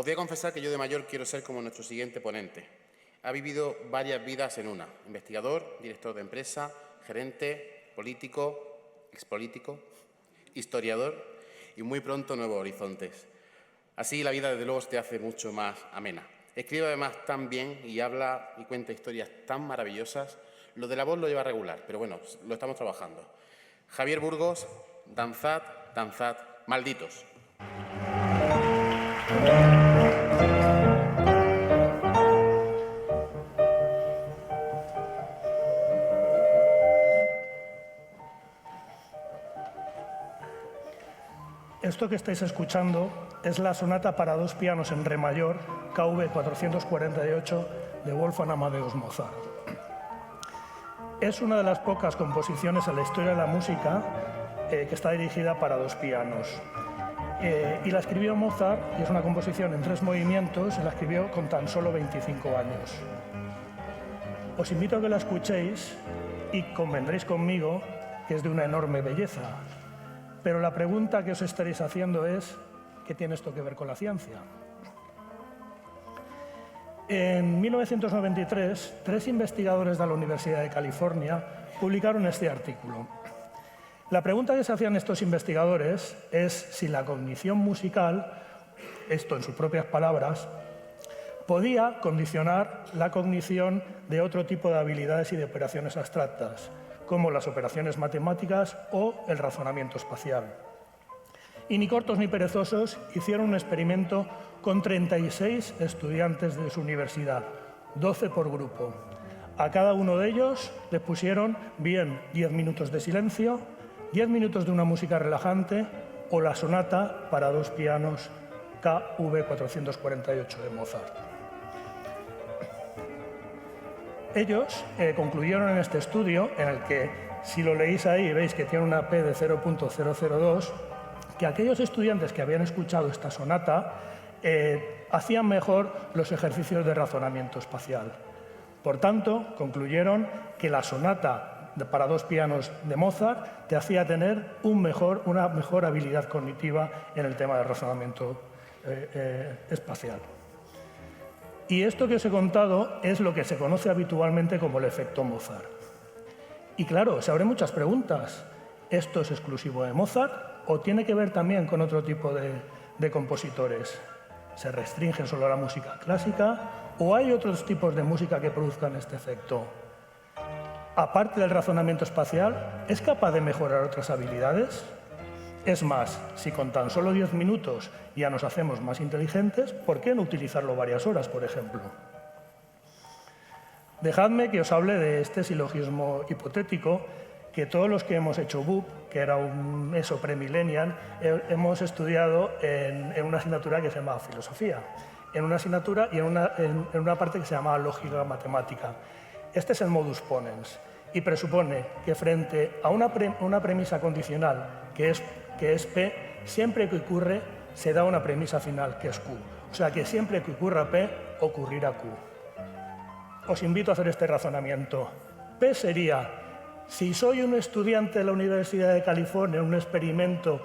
Os voy a confesar que yo de mayor quiero ser como nuestro siguiente ponente. Ha vivido varias vidas en una. Investigador, director de empresa, gerente, político, expolítico, historiador y muy pronto nuevos horizontes. Así la vida desde luego se te hace mucho más amena. Escribe además tan bien y habla y cuenta historias tan maravillosas. Lo de la voz lo lleva regular, pero bueno, lo estamos trabajando. Javier Burgos, danzad, danzad, malditos. Esto que estáis escuchando es la sonata para dos pianos en re mayor, KV 448, de Wolfgang Amadeus Mozart. Es una de las pocas composiciones en la historia de la música que está dirigida para dos pianos. Y la escribió Mozart, y es una composición en 3 movimientos, y la escribió con tan solo 25 años. Os invito a que la escuchéis y convendréis conmigo que es de una enorme belleza. Pero la pregunta que os estaréis haciendo es, ¿qué tiene esto que ver con la ciencia? En 1993, 3 investigadores de la Universidad de California publicaron este artículo. La pregunta que se hacían estos investigadores es si la cognición musical, esto en sus propias palabras, podía condicionar la cognición de otro tipo de habilidades y de operaciones abstractas, como las operaciones matemáticas o el razonamiento espacial. Y ni cortos ni perezosos hicieron un experimento con 36 estudiantes de su universidad, 12 por grupo. A cada uno de ellos les pusieron bien 10 minutos de silencio, 10 minutos de una música relajante o la sonata para dos pianos KV 448 de Mozart. Ellos concluyeron en este estudio, en el que, si lo leéis ahí, veis que tiene una P de 0.002, que aquellos estudiantes que habían escuchado esta sonata hacían mejor los ejercicios de razonamiento espacial. Por tanto, concluyeron que la sonata para dos pianos de Mozart te hacía tener una mejor habilidad cognitiva en el tema del razonamiento espacial. Y esto que os he contado es lo que se conoce habitualmente como el efecto Mozart. Y claro, se abren muchas preguntas. ¿Esto es exclusivo de Mozart o tiene que ver también con otro tipo de compositores? ¿Se restringe solo a la música clásica o hay otros tipos de música que produzcan este efecto? Aparte del razonamiento espacial, ¿es capaz de mejorar otras habilidades? Es más, si con tan solo 10 minutos ya nos hacemos más inteligentes, ¿por qué no utilizarlo varias horas, por ejemplo? Dejadme que os hable de este silogismo hipotético que todos los que hemos hecho BUP, que era un premillennial, hemos estudiado en una asignatura que se llama filosofía, en una asignatura y en una parte que se llama lógica matemática. Este es el modus ponens y presupone que frente a una premisa condicional que es P, siempre que ocurre se da una premisa final que es Q. O sea que siempre que ocurra P, ocurrirá Q. Os invito a hacer este razonamiento. P sería, si soy un estudiante de la Universidad de California en un experimento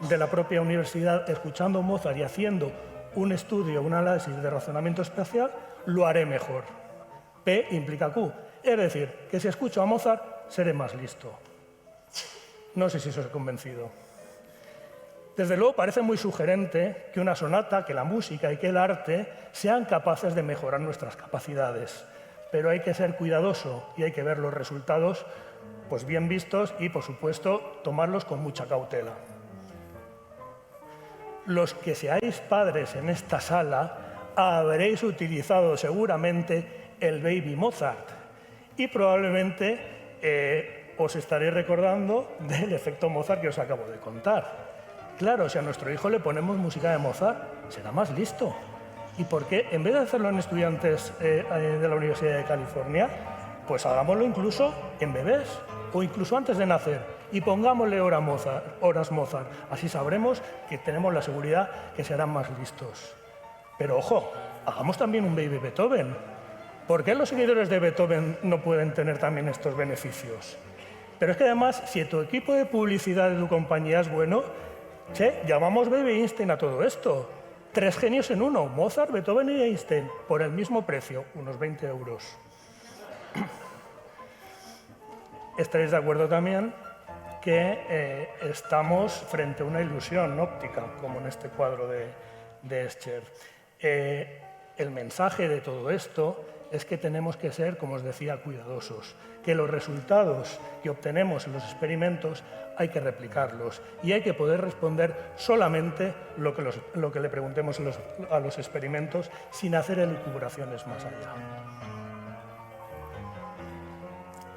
de la propia universidad escuchando Mozart y haciendo un estudio, un análisis de razonamiento espacial, lo haré mejor. P implica Q. Es decir, que si escucho a Mozart, seré más listo. No sé si os he convencido. Desde luego parece muy sugerente que una sonata, que la música y que el arte sean capaces de mejorar nuestras capacidades. Pero hay que ser cuidadoso y hay que ver los resultados pues bien vistos y, por supuesto, tomarlos con mucha cautela. Los que seáis padres en esta sala habréis utilizado seguramente el Baby Mozart y probablemente os estaréis recordando del efecto Mozart que os acabo de contar. Claro, si a nuestro hijo le ponemos música de Mozart, será más listo. ¿Y por qué? En vez de hacerlo en estudiantes de la Universidad de California, pues hagámoslo incluso en bebés o incluso antes de nacer y pongámosle horas Mozart. Así sabremos que tenemos la seguridad que serán más listos. Pero ojo, hagamos también un Baby Beethoven. ¿Por qué los seguidores de Beethoven no pueden tener también estos beneficios? Pero es que además, si tu equipo de publicidad de tu compañía es bueno, llamamos Baby Einstein a todo esto. 3 genios en uno, Mozart, Beethoven y Einstein, por el mismo precio, unos 20 euros. Estaréis de acuerdo también que estamos frente a una ilusión óptica, como en este cuadro de Escher. El mensaje de todo esto es que tenemos que ser, como os decía, cuidadosos, que los resultados que obtenemos en los experimentos hay que replicarlos y hay que poder responder solamente lo que le preguntemos a los experimentos sin hacer elucubraciones más allá.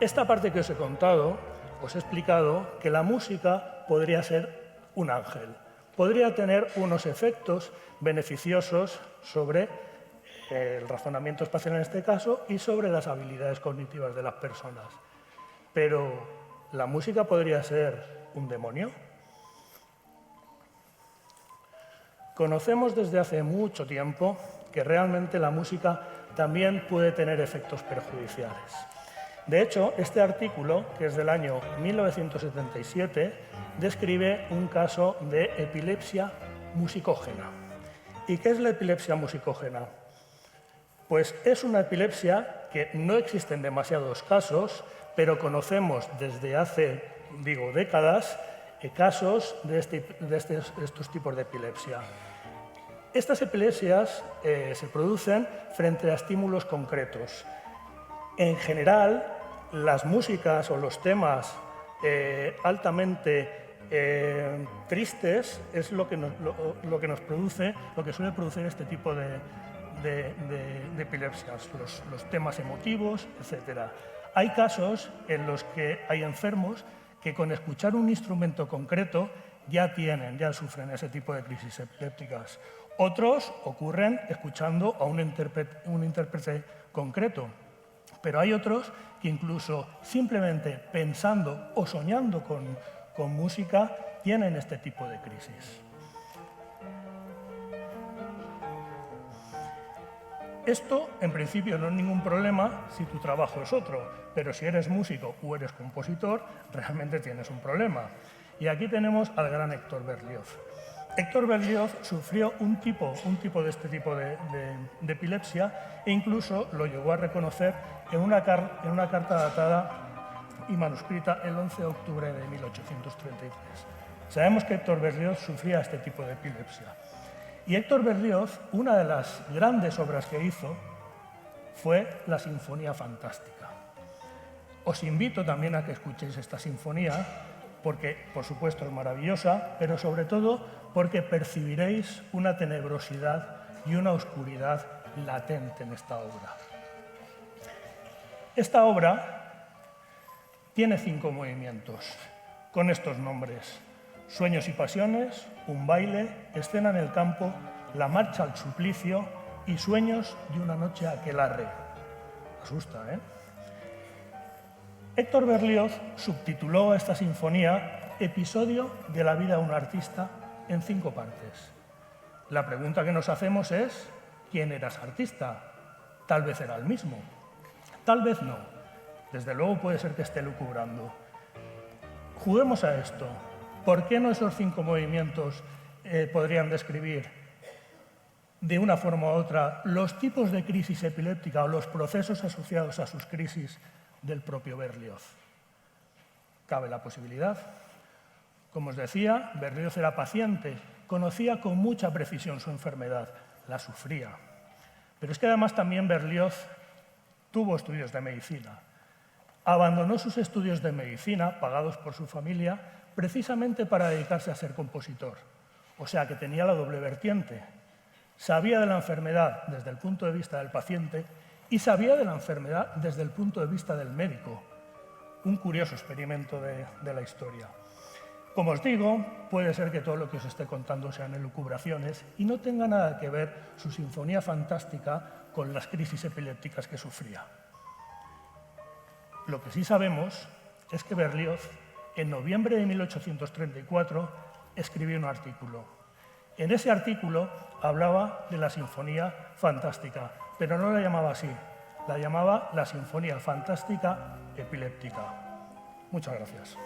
Esta parte que os he contado, os he explicado que la música podría ser un ángel, podría tener unos efectos beneficiosos sobre el razonamiento espacial en este caso y sobre las habilidades cognitivas de las personas. Pero, ¿la música podría ser un demonio? Conocemos desde hace mucho tiempo que realmente la música también puede tener efectos perjudiciales. De hecho, este artículo, que es del año 1977, describe un caso de epilepsia musicógena. ¿Y qué es la epilepsia musicógena? Pues es una epilepsia que no existen demasiados casos, pero conocemos desde hace, décadas, casos de estos tipos de epilepsia. Estas epilepsias se producen frente a estímulos concretos. En general, las músicas o los temas altamente tristes es lo que suele producir este tipo de epilepsias, los temas emotivos, etc. Hay casos en los que hay enfermos que con escuchar un instrumento concreto ya sufren ese tipo de crisis epilépticas. Otros ocurren escuchando a un intérprete concreto, pero hay otros que incluso simplemente pensando o soñando con música tienen este tipo de crisis. Esto, en principio, no es ningún problema si tu trabajo es otro, pero si eres músico o eres compositor, realmente tienes un problema. Y aquí tenemos al gran Héctor Berlioz. Héctor Berlioz sufrió un tipo de este tipo de epilepsia e incluso lo llegó a reconocer en una carta datada y manuscrita el 11 de octubre de 1833. Sabemos que Héctor Berlioz sufría este tipo de epilepsia. Y Héctor Berlioz, una de las grandes obras que hizo fue la Sinfonía Fantástica. Os invito también a que escuchéis esta sinfonía, porque, por supuesto, es maravillosa, pero sobre todo porque percibiréis una tenebrosidad y una oscuridad latente en esta obra. Esta obra tiene 5 movimientos, con estos nombres: Sueños y pasiones, Un baile, Escena en el campo, La marcha al suplicio y Sueños de una noche aquelarre. Asusta, ¿eh? Héctor Berlioz subtituló a esta sinfonía Episodio de la vida de un artista en 5 partes. La pregunta que nos hacemos es: ¿quién era ese artista? Tal vez era el mismo, tal vez no. Desde luego puede ser que esté lucubrando. Juguemos a esto. ¿Por qué no esos 5 movimientos podrían describir de una forma u otra los tipos de crisis epiléptica o los procesos asociados a sus crisis del propio Berlioz? Cabe la posibilidad. Como os decía, Berlioz era paciente, conocía con mucha precisión su enfermedad, la sufría. Pero es que además también Berlioz tuvo estudios de medicina. Abandonó sus estudios de medicina, pagados por su familia, precisamente para dedicarse a ser compositor. O sea que tenía la doble vertiente. Sabía de la enfermedad desde el punto de vista del paciente y sabía de la enfermedad desde el punto de vista del médico. Un curioso experimento de la historia. Como os digo, puede ser que todo lo que os esté contando sean elucubraciones y no tenga nada que ver su Sinfonía Fantástica con las crisis epilépticas que sufría. Lo que sí sabemos es que Berlioz, en noviembre de 1834, escribió un artículo. En ese artículo hablaba de la Sinfonía Fantástica, pero no la llamaba así, la llamaba la Sinfonía Fantástica Epiléptica. Muchas gracias.